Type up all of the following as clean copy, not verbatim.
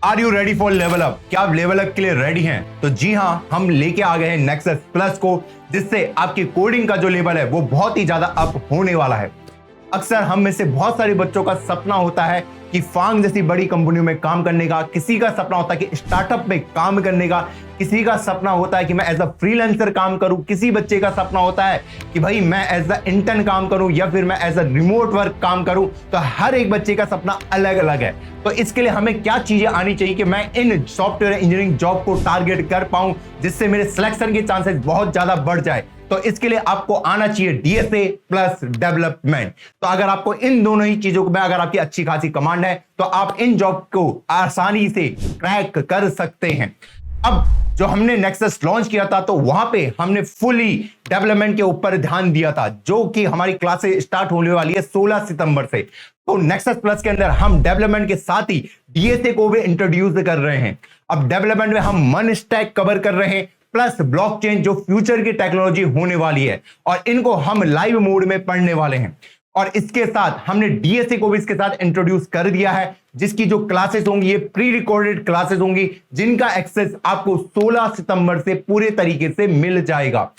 Are you ready for level up? क्या आप level up के लिए रेडी हैं? तो जी हाँ, हम लेके आ गए हैं नेक्सस प्लस को, जिससे आपकी कोडिंग का जो लेवल है वो बहुत ही ज्यादा अप होने वाला है। अक्सर हम में से बहुत सारे बच्चों का सपना होता है कि फांग जैसी बड़ी कंपनियों में काम करने का, किसी का सपना होता है कि स्टार्टअप में काम करने का, किसी का सपना होता है कि मैं एज अ फ्रीलांसर काम करूं, किसी बच्चे का सपना होता है कि भाई मैं एज अ इंटर्न काम करूं या फिर मैं एज अ रिमोट वर्क काम करूं। तो हर एक बच्चे का सपना अलग अलग है। तो इसके लिए हमें क्या चीजें आनी चाहिए कि मैं इन सॉफ्टवेयर इंजीनियरिंग जॉब को टारगेट कर पाऊं, जिससे मेरे सिलेक्शन के चांसेस बहुत ज्यादा बढ़ जाए। तो इसके लिए आपको आना चाहिए डीएसए प्लस डेवलपमेंट। तो अगर आपको इन दोनों ही चीजों में अगर आपकी अच्छी खासी कमांड है तो आप इन जॉब को आसानी से क्रैक कर सकते हैं। अब जो हमने नेक्सस लॉन्च किया था तो वहां पे हमने फुली डेवलपमेंट के ऊपर ध्यान दिया था, जो कि हमारी क्लासेस स्टार्ट होने वाली है 16 सितंबर से। तो नेक्सस प्लस के अंदर हम डेवलपमेंट के साथ ही डीएसए को भी इंट्रोड्यूस कर रहे हैं। अब डेवलपमेंट में हम मन स्टैक कवर कर रहे हैं, प्लस ब्लॉकचेन जो फ्यूचर की टेक्नोलॉजी होने वाली है, और इनको हम लाइव मोड में पढ़ने वाले हैं। और इसके साथ हमने डीएसए को भी इसके साथ इंट्रोड्यूस कर दिया है, जिसकी जो क्लासेस होंगी ये प्री रिकॉर्डेड क्लासेस होंगी, जिनका एक्सेस आपको 16 सितंबर से पूरे तरीके से मिल जाएगा।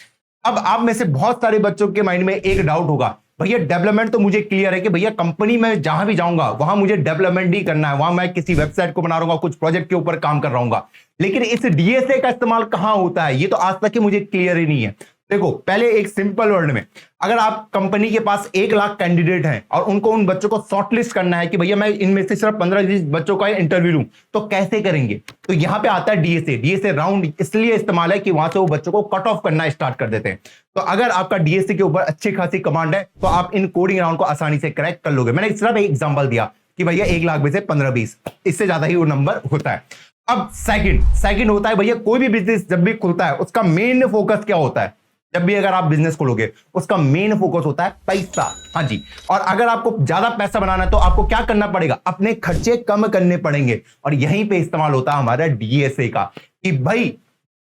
अब आप में से बहुत सारे बच्चों के माइंड में एक डाउट होगा, भैया डेवलपमेंट तो मुझे क्लियर है कि भैया कंपनी में जहां भी जाऊंगा वहां मुझे डेवलपमेंट ही करना है, वहां मैं किसी वेबसाइट को बना रहा हूं, कुछ प्रोजेक्ट के ऊपर काम कर रहा हूं, लेकिन इस डीएसए का इस्तेमाल कहां होता है ये तो आज तक मुझे क्लियर ही नहीं है। देखो, पहले एक सिंपल वर्ड में, अगर आप कंपनी के पास 1 लाख कैंडिडेट हैं और उनको उन बच्चों को शॉर्टलिस्ट करना है कि भैया मैं इनमें से सिर्फ 15-20 बच्चों का इंटरव्यू लूं, तो कैसे करेंगे? तो यहां पे आता है डीएसए। डीएसए राउंड इसलिए इस्तेमाल है कि वहां से वो बच्चों को कट ऑफ करना स्टार्ट कर देते हैं। तो अगर आपका डीएसए के ऊपर अच्छी खासी कमांड है तो आप इन कोडिंग राउंड को आसानी से क्रैक कर लोगे। मैंने सिर्फ एक एग्जाम्पल दिया कि भैया 1 लाख में से 15-20, इससे ज्यादा ही वो नंबर होता है। अब सेकंड होता है भैया, कोई भी बिजनेस जब भी खुलता है उसका मेन फोकस क्या होता है? जब भी अगर आप बिजनेस खोलोगे उसका मेन फोकस होता है पैसा। हाँ जी, और अगर आपको ज्यादा पैसा बनाना है तो आपको क्या करना पड़ेगा? अपने खर्चे कम करने पड़ेंगे। और यहीं पे इस्तेमाल होता है हमारा डीएसए का कि भाई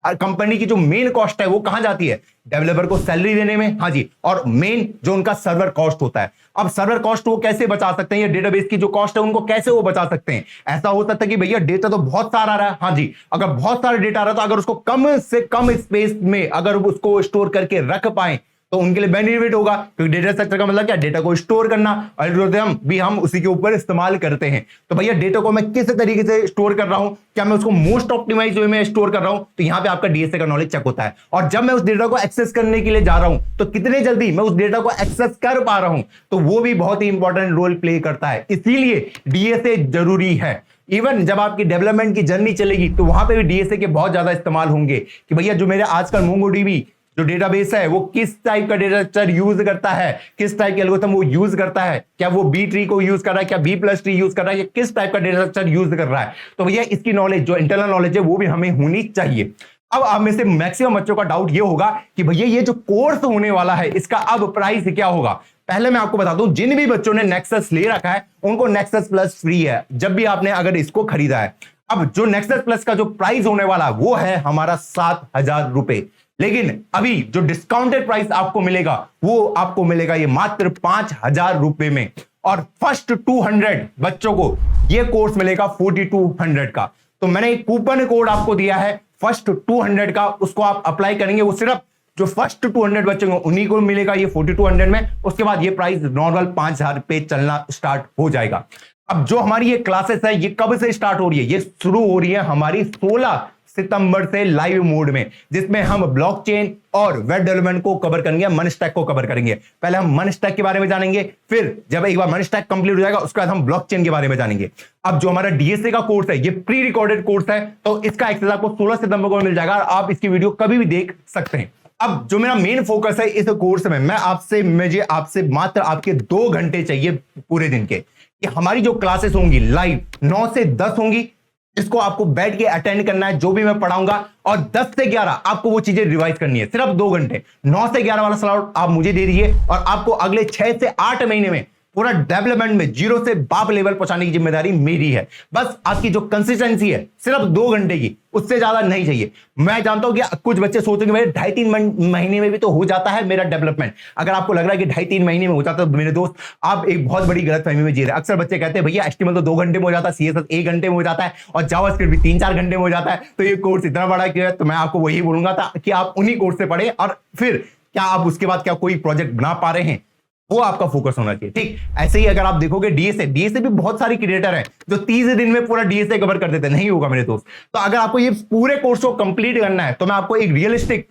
कंपनी की जो मेन कॉस्ट है वो कहां जाती है? डेवलपर को सैलरी देने में। हाँ जी, और मेन जो उनका सर्वर कॉस्ट होता है। अब सर्वर कॉस्ट वो कैसे बचा सकते हैं, या डेटाबेस की जो कॉस्ट है उनको कैसे वो बचा सकते हैं? ऐसा हो सकता है कि भैया डेटा तो बहुत सारा आ रहा है। हाँ जी, अगर बहुत सारा डेटा आ रहा है तो अगर उसको कम से कम स्पेस में अगर उसको स्टोर करके रख पाए तो उनके लिए बेनिफिट होगा, क्योंकि डेटा स्ट्रक्चर का मतलब क्या? डेटा को स्टोर करना, एल्गोरिथम भी हम उसी के ऊपर इस्तेमाल करते हैं। तो भैया डेटा को मैं किस तरीके से स्टोर कर रहा हूं, क्या मैं उसको मोस्ट ऑप्टिमाइज वे में स्टोर कर रहा हूं? तो यहां पे आपका डीएसए का नॉलेज चेक होता है। और जब मैं उस डेटा को एक्सेस करने के लिए जा रहा हूं तो कितने जल्दी मैं उस डेटा को एक्सेस कर पा रहा हूं, तो वो भी बहुत ही इंपॉर्टेंट रोल प्ले करता है। इसीलिए डीएसए जरूरी है। इवन जब आपकी डेवलपमेंट की जर्नी चलेगी तो वहां पे भी डीएसए के बहुत ज्यादा इस्तेमाल होंगे कि भैया जो मेरे आजकल मोंगोडीबी जो डेटाबेस है वो किस टाइप का डेटा स्ट्रक्चर यूज करता है, किस टाइप के एल्गोरिथम वो यूज करता है, क्या वो बी ट्री को यूज कर रहा है, क्या बी प्लस ट्री यूज कर रहा है, या किस टाइप का डेटा स्ट्रक्चर यूज कर रहा है। तो भैया इसकी नॉलेज जो इंटरनल नॉलेज है वो भी हमें होनी चाहिए। अब आप में से मैक्सिमम बच्चों का डाउट ये होगा कि भैया ये जो कोर्स होने वाला है इसका अब प्राइस क्या होगा? पहले मैं आपको बता दूं, जिन भी बच्चों ने नेक्सस ले रखा है उनको नेक्सस प्लस फ्री है जब भी आपने अगर इसको खरीदा है। अब जो नेक्सस प्लस का जो प्राइस होने वाला है वो है हमारा 7,000 रुपए, लेकिन अभी जो डिस्काउंटेड प्राइस आपको मिलेगा वो आपको मिलेगा ये मात्र 5,000 रुपए में। और फर्स्ट 200 बच्चों को ये कोर्स मिलेगा 4200 का। तो मैंने एक कूपन कोड आपको दिया है फर्स्ट 200 का, उसको आप अप्लाई करेंगे, वो सिर्फ जो फर्स्ट 200 बच्चे होंगे उन्हीं को मिलेगा ये 4200 में। उसके बाद ये प्राइस नॉर्मल 5,000 पे चलना स्टार्ट हो जाएगा। अब जो हमारी ये क्लासेस है ये कब से स्टार्ट हो रही है? ये शुरू हो रही है हमारी 16 सितंबर से लाइव मोड में, जिसमें हम ब्लॉकचेन और वेब डेवलपमेंट को कवर करेंगे, मन स्टैक को कवर करेंगे। पहले हम मन स्टैक के बारे में जानेंगे, फिर जब एक बार मन स्टैक कंप्लीट हो जाएगा उसके बाद हम ब्लॉकचेन के बारे में जानेंगे। अब जो हमारा डीएसए का कोर्स है ये प्री रिकॉर्डेड कोर्स है, तो इसका एक्सेस आपको 16 सितंबर को मिल जाएगा और आप इसकी वीडियो कभी भी देख सकते हैं। अब जो मेरा मेन फोकस है इस कोर्स में, मुझे आपसे मात्र आपके 2 घंटे चाहिए पूरे दिन के, कि हमारी जो क्लासेस होंगी लाइव 9 से 10 होंगी, इसको आपको बैठ के अटेंड करना है जो भी मैं पढ़ाऊंगा, और 10 से 11 आपको वो चीजें रिवाइज करनी है, सिर्फ 2 घंटे। 9 से 11 वाला स्लॉट आप मुझे दे दीजिए और आपको अगले 6 से 8 महीने में पूरा डेवलपमेंट में जीरो से बाप लेवल पहुंचाने की जिम्मेदारी मेरी है। बस आपकी जो कंसिस्टेंसी है सिर्फ 2 घंटे की, उससे ज्यादा नहीं चाहिए। मैं जानता हूं कि कुछ बच्चे सोचेंगे भाई 2.5-3 महीने में भी तो हो जाता है मेरा डेवलपमेंट। अगर आपको लग रहा है कि 2.5-3 महीने में हो जाता है तो मेरे दोस्त आप एक बहुत बड़ी गलतफहमी में जी रहे हैं। अक्सर बच्चे कहते हैं भैया एचटीएमएल तो 2 घंटे में हो जाता है, सीएसएस 1 घंटे में हो जाता है और जावास्क्रिप्ट भी 3-4 घंटे में हो जाता है, तो ये कोर्स इतना बड़ा क्यों है? तो मैं आपको वही बोलूंगा था कि आप उन्हीं कोर्स से पढ़े और फिर क्या आप उसके बाद क्या कोई प्रोजेक्ट बना पा रहे हैं, वो आपका फोकस होना चाहिए। ठीक ऐसे ही अगर आप देखोगे डीएसए भी बहुत सारे क्रिएटर हैं जो 30 दिन में पूरा डीएसए कवर कर देते हैं, नहीं होगा मेरे दोस्त। तो अगर आपको ये पूरे कोर्स को कंप्लीट करना है तो मैं आपको एक रियलिस्टिक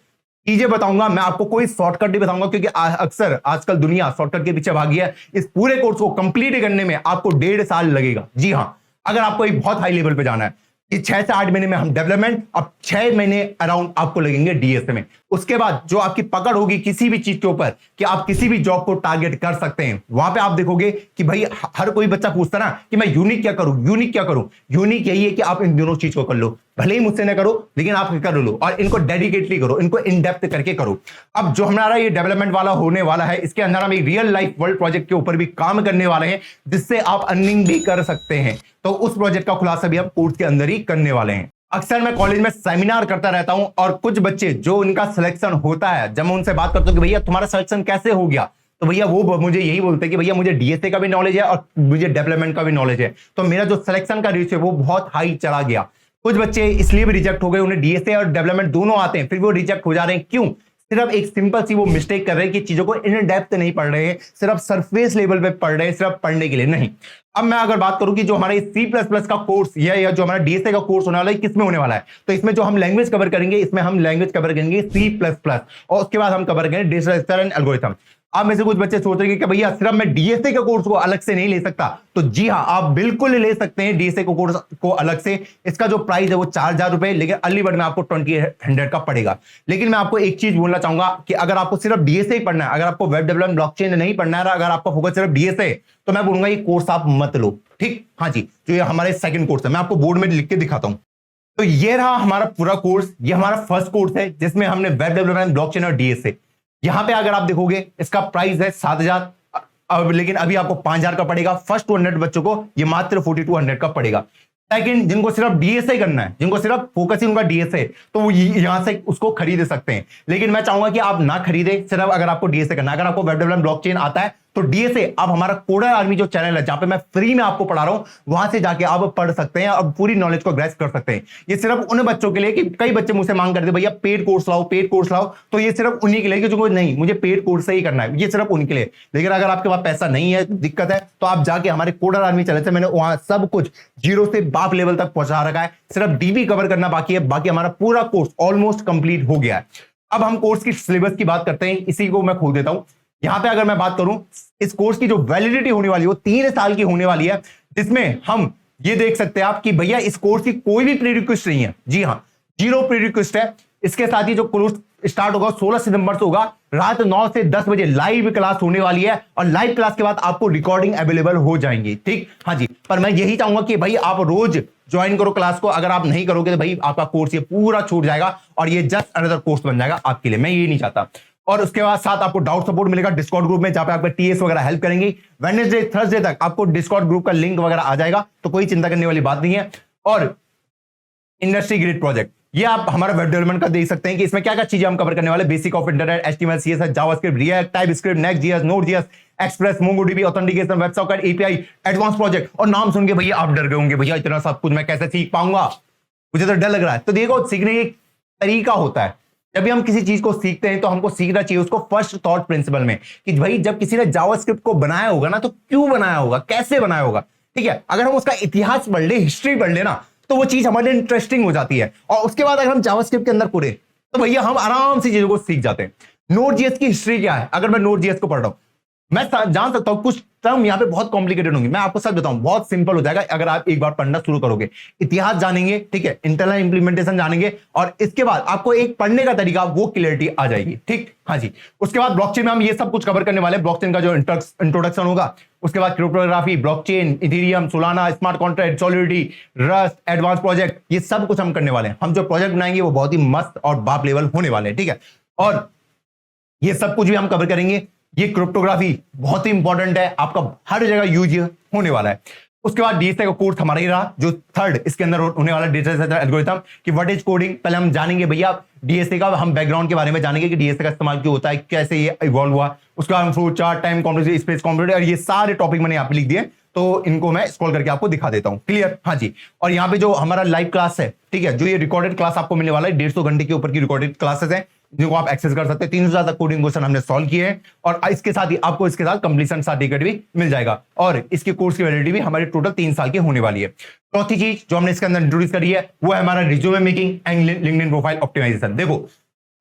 चीजें बताऊंगा, मैं आपको कोई शॉर्टकट नहीं बताऊंगा, क्योंकि अक्सर आजकल दुनिया शॉर्टकट के पीछे भागी है। इस पूरे कोर्स को कंप्लीट करने में आपको 1.5 साल लगेगा। जी हां, अगर आपको एक बहुत हाई लेवल पे जाना है, कि 6 से 8 महीने में हम डेवलपमेंट, अब 6 महीने अराउंड आपको लगेंगे डीएसए में। उसके बाद जो आपकी पकड़ होगी किसी भी चीज के ऊपर कि आप किसी भी जॉब को टारगेट कर सकते हैं, वहां पे आप देखोगे कि भाई हर कोई बच्चा पूछता ना कि मैं यूनिक क्या करूं, यूनिक क्या करूं। यूनिक यही है कि आप इन दोनों चीज को कर लो, भले ही मुझसे ना करो लेकिन आप कर लो और इनको डेडिकेटली करो, इनको इन डेप्थ करके करो। अब जो हमारा ये डेवलपमेंट वाला होने वाला है, इसके अंदर हम एक रियल लाइफ वर्ल्ड प्रोजेक्ट के ऊपर भी काम करने वाले हैं जिससे आप अर्निंग भी कर सकते हैं। तो उस प्रोजेक्ट का खुलासा भी हम कोर्स के अंदर ही करने वाले हैं। अक्सर मैं कॉलेज में सेमिनार करता रहता हूं और कुछ बच्चे जो उनका सिलेक्शन होता है, जब मैं उनसे बात करता हूं कि भैया तुम्हारा सिलेक्शन कैसे हो गया, तो भैया वो मुझे यही बोलते हैं कि भैया मुझे डीएसए का भी नॉलेज है और मुझे डेवलपमेंट का भी नॉलेज है, तो मेरा जो सिलेक्शन का रेशियो है वो बहुत हाई चला गया। कुछ बच्चे इसलिए भी रिजेक्ट हो गए, उन्हें डीएसए और डेवलपमेंट दोनों आते हैं, फिर वो रिजेक्ट हो जा रहे हैं। क्यों? सिर्फ एक सिंपल सी वो मिस्टेक कर रहे हैं कि चीजों को इन डेप्थ नहीं पढ़ रहे हैं, सिर्फ सरफेस लेवल पे पढ़ रहे हैं, सिर्फ पढ़ने के लिए नहीं। अब मैं अगर बात करूं कि जो हमारे C++ का कोर्स या जो हमारा डीएसए का कोर्स होने वाला है, किसमें होने वाला है, तो इसमें जो हम लैंग्वेज कवर करेंगे, इसमें हम लैंग्वेज कवर करेंगे C++ और उसके बाद हम कवर करेंगे डिजिटल स्ट्रक्चर एंड एल्गोरिथम। अब में से कुछ बच्चे सोच रहे हैं कि भैया सिर्फ मैं डीएसए के कोर्स को अलग से नहीं ले सकता, तो जी हां, आप बिल्कुल ले सकते हैं डीएसए को कोर्स को अलग से। इसका जो प्राइस है वो 4,000 रुपए, लेकिन अर्ली बर्ड में आपको 2,100 का पड़ेगा। लेकिन मैं आपको एक चीज बोलना चाहूंगा कि अगर आपको सिर्फ डीएसए ही पढ़ना है, अगर आपको वेब डेवलपमेंट ब्लॉकचेन नहीं पढ़ना है, अगर आपका फोकस सिर्फ डीएसए, तो मैं बोलूंगा ये कोर्स आप मत लो। ठीक, हाँ जी, जो ये हमारे सेकंड कोर्स है, मैं आपको बोर्ड में लिख के दिखाता हूं। तो ये रहा हमारा पूरा कोर्स, ये हमारा फर्स्ट कोर्स है जिसमें हमने वेब डेवलपमेंट ब्लॉकचेन और डीएसए। यहां पे अगर आप देखोगे इसका प्राइस है 7,000, अब लेकिन अभी आपको 5,000 का पड़ेगा। फर्स्ट 200 बच्चों को ये मात्र 4,200 का पड़ेगा। सेकंड, जिनको सिर्फ डीएसए करना है, जिनको सिर्फ फोकस ही उनका डीएसए, तो वो यहां से उसको खरीद सकते हैं। लेकिन मैं चाहूंगा कि आप ना खरीदे, सिर्फ अगर आपको डीएसए करना है। अगर आपको वेब डेवलपमेंट ब्लॉकचेन आता है तो डीएसए आप हमारा कोडर आर्मी जो चैनल है जहां पे मैं फ्री में आपको पढ़ा रहा हूं, वहां से जाके आप पढ़ सकते हैं और पूरी नॉलेज को ग्रैस्प कर सकते हैं। ये सिर्फ उन बच्चों के लिए कि कई बच्चे मुझसे मांग करते भैया पेड कोर्स लाओ, पेड कोर्स लाओ, तो ये सिर्फ उन्हीं के लिए कि जो नहीं मुझे पेड कोर्स से ही करना है, ये सिर्फ उनके लिए। लेकिन अगर आपके पास पैसा नहीं है, दिक्कत है, तो आप जाके हमारे कोडर आर्मी चैनल से, मैंने वहां सब कुछ जीरो से बाप लेवल तक पहुंचा रखा है, सिर्फ डीबी कवर करना बाकी है, बाकी हमारा पूरा कोर्स ऑलमोस्ट कंप्लीट हो गया है। अब हम कोर्स की सिलेबस की बात करते हैं, इसी को मैं खोल देता हूं। यहां पे अगर मैं बात करूं, इस कोर्स की जो वैलिडिटी होने वाली है वो 3 साल की होने वाली है, जिसमें हम ये देख सकते हैं आप कि भैया इस कोर्स की कोई भी प्रीरिक्विजिट नहीं है। जी हां, 0 प्रीरिक्विजिट है। इसके साथ ही जो कोर्स स्टार्ट होगा 16 सितंबर से होगा, रात 9 से 10 बजे लाइव क्लास होने वाली है और लाइव क्लास के बाद आपको रिकॉर्डिंग अवेलेबल हो जाएंगी। ठीक, हाँ जी, पर मैं यही चाहूंगा कि भाई आप रोज ज्वाइन करो क्लास को। अगर आप नहीं करोगे तो भाई आपका कोर्स ये पूरा छूट जाएगा और ये जस्ट अनदर कोर्स बन जाएगा आपके लिए, मैं ये नहीं चाहता। और उसके बाद साथ आपको डाउट सपोर्ट मिलेगा डिस्कॉर्ड ग्रुप में, जहां पे आपके टीएस वगैरह हेल्प करेंगे। वेडनेसडे थर्सडे तक आपको डिस्कॉर्ड ग्रुप का लिंक वगैरह आ जाएगा, तो कोई चिंता करने वाली बात नहीं है। और इंडस्ट्री ग्रिड प्रोजेक्ट, ये आप हमारा वेब डेवलपमेंट का देख सकते हैं कि इसमें क्या क्या चीजें हम कवर करने वाले, basic of internet, HTML, CSS, JavaScript, React, TypeScript, Next.js, Node.js, Express, MongoDB, authentication, web socket, API, advance project. और नाम सुन के भैया आप डर गए होंगे, भैया इतना सब कुछ मैं कैसे सीख पाऊंगा, मुझे तो डर लग रहा है। तो देखो, सीखने का एक तरीका होता है। जब भी हम किसी चीज को सीखते हैं तो हमको सीखना चाहिए उसको फर्स्ट थॉट प्रिंसिपल में, कि भाई जब किसी ने जावास्क्रिप्ट को बनाया होगा ना, तो क्यों बनाया होगा, कैसे बनाया होगा। ठीक है, अगर हम उसका इतिहास पढ़ ले, हिस्ट्री पढ़ ले ना, तो वो चीज हमारे लिए इंटरेस्टिंग हो जाती है। और उसके बाद अगर हम जावास्क्रिप्ट के अंदर पूरे, तो भैया हम आराम से चीजों को सीख जाते हैं। नोड.जेएस की हिस्ट्री क्या है, अगर मैं नोड.जेएस को पढ़ रहा हूं, मैं जान सकता हूं कुछ टर्म यहां पे बहुत कॉम्प्लिकेटेड होंगे, मैं आपको सच बताऊं बहुत सिंपल हो जाएगा अगर आप एक बार पढ़ना शुरू करोगे। इतिहास जानेंगे, ठीक है, इंटरनल इंप्लीमेंटेशन जानेंगे, और इसके बाद आपको एक पढ़ने का तरीका, वो क्लियरिटी आ जाएगी। ठीक, हाँ जी। उसके बाद ब्लॉकचेन में हम ये सब कुछ कवर करने वाले हैं। ब्लॉकचेन का जो इंट्रोडक्शन होगा, उसके बाद cryptography, blockchain, Ethereum, Solana, smart contract, solidity, rust, advance project, ये सब कुछ हम करने वाले हैं। हम जो प्रोजेक्ट बनाएंगे वो बहुत ही मस्त और बाप लेवल होने वाले हैं। ठीक है, और ये सब कुछ भी हम कवर करेंगे। ये क्रिप्टोग्राफी बहुत ही इंपॉर्टेंट है, आपका हर जगह यूज होने वाला है। उसके बाद डीएसए का कोर्स हमारा ही रहा, जो थर्ड इसके अंदर होने वाला डेटा एल्गोरिथम कि व्हाट इज कोडिंग। पहले हम जानेंगे भैया डीएसए का, हम बैकग्राउंड के बारे में जानेंगे कि डीएसए का इस्तेमाल क्यों होता है, कैसे ये इवॉल्व हुआ। उसके बाद हम flow chart, time complexity, space complexity, और ये सारे टॉपिक मैंने यहाँ पे लिख दिए, तो इनको मैं स्क्रॉल करके आपको दिखा देता हूँ। क्लियर? हाँ जी। और यहाँ पे जो हमारा लाइव क्लास है, ठीक है, जो ये रिकॉर्डेड क्लास आपको मिलने वाला है, 150 घंटे के ऊपर की रिकॉर्डेड क्लासेस हैं जिनको आप एक्सेस कर सकते हैं। 300 से ज्यादा कोडिंग क्वेश्चन हमने सॉल्व किए हैं, और इसके साथ ही आपको इसके साथ कंप्लीशन सर्टिफिकेट भी मिल जाएगा, और इसके कोर्स की वैलिडिटी भी हमारी टोटल 3 साल की होने वाली है। चौथी चीज जो हमने इसके अंदर इंट्रोड्यूस करी है वो है हमारा resume making and LinkedIn profile optimisation. देखो,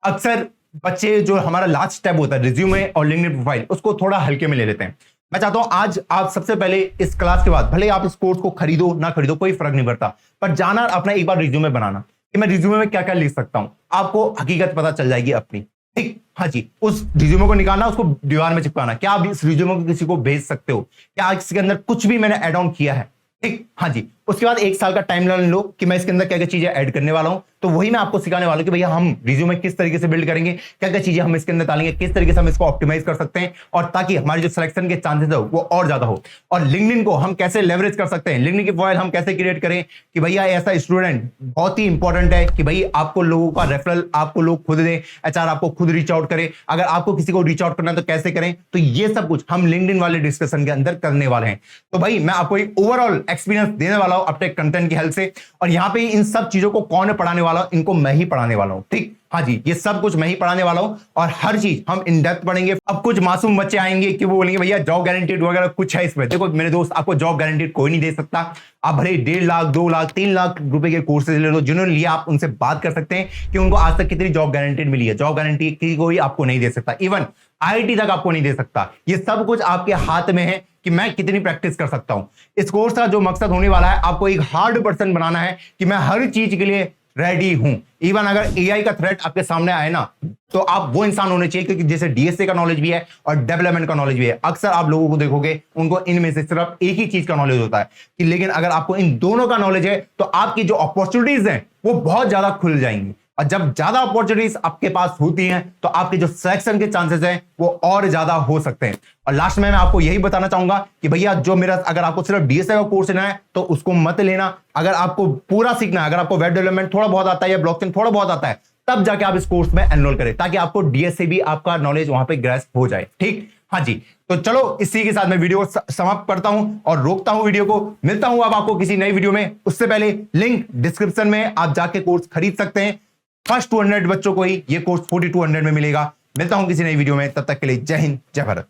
अक्सर बच्चे जो हमारा लास्ट स्टेप होता है रिज्यूमे और लिंक्डइन प्रोफाइल, उसको थोड़ा हल्के में ले लेते हैं। मैं चाहता हूं आज आप सबसे पहले इस क्लास के बाद, भले आप इस कोर्स को खरीदो ना खरीदो कोई फर्क नहीं पड़ता, पर जाना अपना एक बार रिज्यूमे बनाना कि मैं रिज्यूमे में क्या क्या लिख सकता हूं, आपको हकीकत पता चल जाएगी अपनी। ठीक, हाँ जी। उस रिज्यूमे को निकालना, उसको दीवार में चिपकाना, क्या आप इस रिज्यूमे को किसी को भेज सकते हो, क्या इसके अंदर कुछ भी मैंने एड ऑन किया है। ठीक, हाँ जी। उसके बाद 1 साल का टाइमलाइन लो कि मैं इसके अंदर क्या क्या चीजें ऐड करने वाला हूं, तो वही मैं आपको सिखाने वाला हूं कि भैया हम रिज्यूमे किस तरीके से बिल्ड करेंगे, क्या क्या चीजें हम इसके अंदर डालेंगे, किस तरीके से हम इसको ऑप्टिमाइज कर सकते हैं, और ताकि हमारे जो सिलेक्शन के चांसेस है वो और ज्यादा हो। और लिंक्डइन को हम कैसे लेवरेज कर सकते हैं, लिंक्डइन की प्रोफाइल हम कैसे क्रिएट करें कि भैया ऐसा स्टूडेंट बहुत ही इंपॉर्टेंट है कि भाई आपको लोगों का रेफरल आपको लोग खुद दें, एचआर आपको खुद रीच आउट करे, अगर आपको किसी को रीच आउट करना है तो कैसे करें, तो ये सब कुछ हम लिंक्डइन वाले डिस्कशन के अंदर करने वाले हैं। तो भाई मैं आपको एक ओवरऑल एक्सपीरियंस देने वाला हूं अपने कंटेंट की हेल्प से, और यहां पे इन सब चीजों को कौन पढ़ाने वाला हूं, इनको मैं ही पढ़ाने वाला हूं। ठीक, हाँ जी, ये सब कुछ मैं ही पढ़ाने वाला हूं, और हर चीज हम इन डेप्थ पढ़ेंगे। अब कुछ मासूम बच्चे आएंगे कि वो बोलेंगे भैया जॉब गारंटीड वगैरह कुछ है इसमें। देखो मेरे दोस्त, आपको जॉब गारंटीड कोई नहीं दे सकता। आप भले 1.5 लाख 2 लाख 3 लाख रुपए के कोर्सेज ले लो, जिन्होंने लिया आप उनसे बात कर सकते हैं कि उनको आज तक कितनी जॉब गारंटीड मिली है। जॉब गारंटी की कोई आपको नहीं दे सकता, इवन आईआईटी तक आपको नहीं दे सकता। ये सब कुछ आपके हाथ में है कि मैं कितनी प्रैक्टिस कर सकता हूं। इस कोर्स का जो मकसद होने वाला है, आपको एक हार्ड पर्सन बनाना है कि मैं हर चीज के लिए रेडी हूं। इवन अगर एआई का थ्रेट आपके सामने आए ना, तो आप वो इंसान होने चाहिए क्योंकि जैसे डीएसए का नॉलेज भी है और डेवलपमेंट का नॉलेज भी है। अक्सर आप लोगों को देखोगे उनको इनमें से सिर्फ एक ही चीज का नॉलेज होता है कि, लेकिन अगर आपको इन दोनों का नॉलेज है तो आपकी जो अपॉर्चुनिटीज हैं वो बहुत ज्यादा खुल जाएंगी, और जब ज्यादा अपॉर्चुनिटीज आपके पास होती हैं तो आपके जो सिलेक्शन के चांसेस हैं वो और ज्यादा हो सकते हैं। और लास्ट में मैं आपको यही बताना चाहूंगा कि भैया जो मेरा, अगर आपको सिर्फ डीएसए का कोर्स लेना है तो उसको मत लेना। अगर आपको पूरा सीखना है, अगर आपको वेब डेवलपमेंट थोड़ा बहुत आता है या ब्लॉकचेन थोड़ा बहुत आता है, तब जाके आप इस कोर्स में एनरोल करें, ताकि आपको डीएसए भी आपका नॉलेज वहां पे ग्रैस्प हो जाए। ठीक, हाँ जी। तो चलो इसी के साथ मैं वीडियो समाप्त करता हूं और रोकता हूं वीडियो को। मिलता हूं अब आपको किसी नई वीडियो में, उससे पहले लिंक डिस्क्रिप्शन में, आप जाके कोर्स खरीद सकते हैं। फर्स्ट 200 बच्चों को ही ये कोर्स 4200 में मिलेगा। मिलता हूं किसी नई वीडियो में, तब तक के लिए जय हिंद जय भारत।